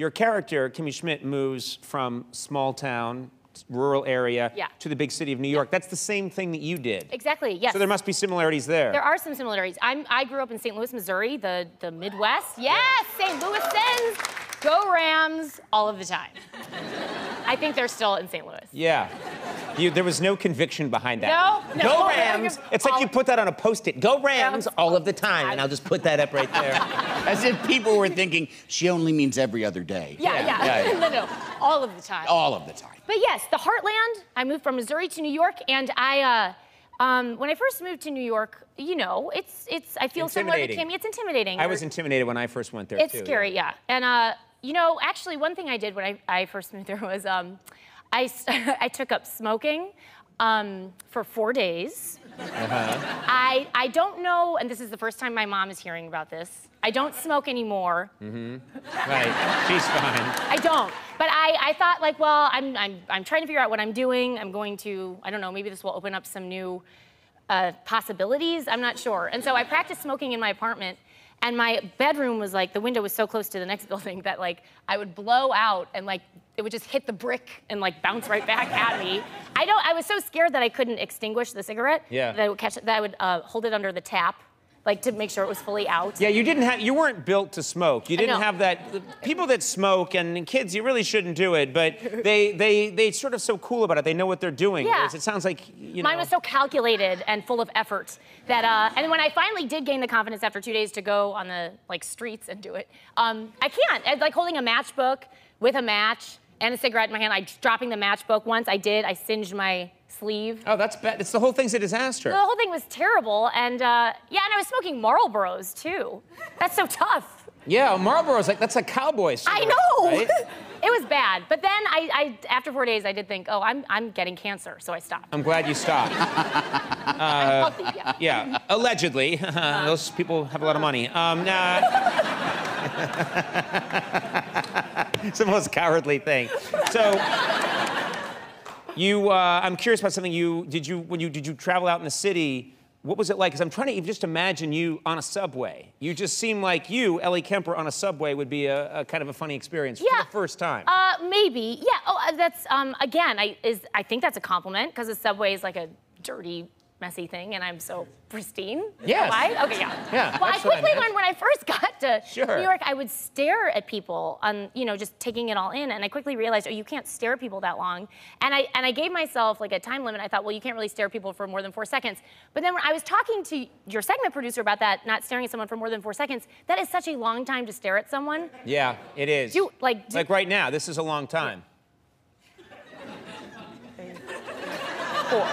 your character, Kimmy Schmidt, moves from small town, rural area to the big city of New York. That's the same thing that you did. Exactly, yes. So there must be similarities there. There are some similarities. I grew up in St. Louis, Missouri, the Midwest. Yes, St. Louisans, go Rams all of the time. I think they're still in St. Louis. Yeah. There was no conviction behind that. No. Go Rams! It's like you put that on a Post-it. Go Rams all of the time, and I'll just put that up right there. As if people were thinking, she only means every other day. Yeah. No, all of the time. All of the time. But yes, the heartland, I moved from Missouri to New York, and when I first moved to New York, you know, I feel similar to Kimmy. It's intimidating. I was intimidated when I first went there, too. It's scary, yeah. And, you know, actually, one thing I did when I first moved there was I took up smoking for 4 days. I don't know, and this is the first time my mom is hearing about this. I don't smoke anymore. Right, she's fine. I don't, but I thought like, well, I'm trying to figure out what I'm doing. I'm going to, I don't know, maybe this will open up some new possibilities. I'm not sure. And so I practiced smoking in my apartment. And my bedroom was like, the window was so close to the next building that like, I would blow out and like, it would just hit the brick and like bounce right back at me. I was so scared that I couldn't extinguish the cigarette. Yeah. That I would catch it, that I would hold it under the tap, like to make sure it was fully out. Yeah, you weren't built to smoke. You didn't have that. People that smoke and kids, you really shouldn't do it, but they sort of so cool about it. They know what they're doing. Yeah. It sounds like, you know. Mine was so calculated and full of effort that, and when I finally did gain the confidence after 2 days to go on the like streets and do it, I can't. It's like holding a matchbook with a match and a cigarette in my hand. Dropping the matchbook once, I singed my sleeve. Oh, that's bad. It's the whole thing's a disaster. The whole thing was terrible, and yeah, and I was smoking Marlboros too. That's so tough. Yeah, Marlboro's like, that's a cowboy cigarette, I know. Right? It was bad, but then after 4 days, I did think, oh, I'm getting cancer, so I stopped. I'm glad you stopped. I'm healthy, yeah, allegedly. Those people have a lot of money. It's the most cowardly thing. So, I'm curious about something did you travel out in the city, what was it like? Because I'm trying to even just imagine you on a subway. You just seem like Ellie Kemper on a subway would be a kind of a funny experience for the first time. Maybe, yeah. Oh, that's, again, I think that's a compliment, because the subway is like a dirty, messy thing, and I'm so pristine. Yes. Why? Okay, yeah. Yeah. Well, I quickly learned when I first got to New York, I would stare at people, you know, just taking it all in, and I quickly realized, oh, you can't stare at people that long. And I gave myself like a time limit. I thought, well, you can't really stare at people for more than 4 seconds. But then when I was talking to your segment producer about that, not staring at someone for more than 4 seconds, that is such a long time to stare at someone. Yeah, it is. Like right now, this is a long time. 4.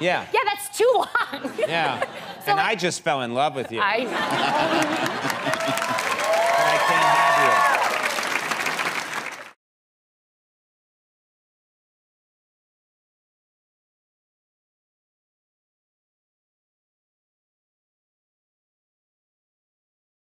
Yeah. Yeah, that's too long. Yeah. So and I just fell in love with you. I know.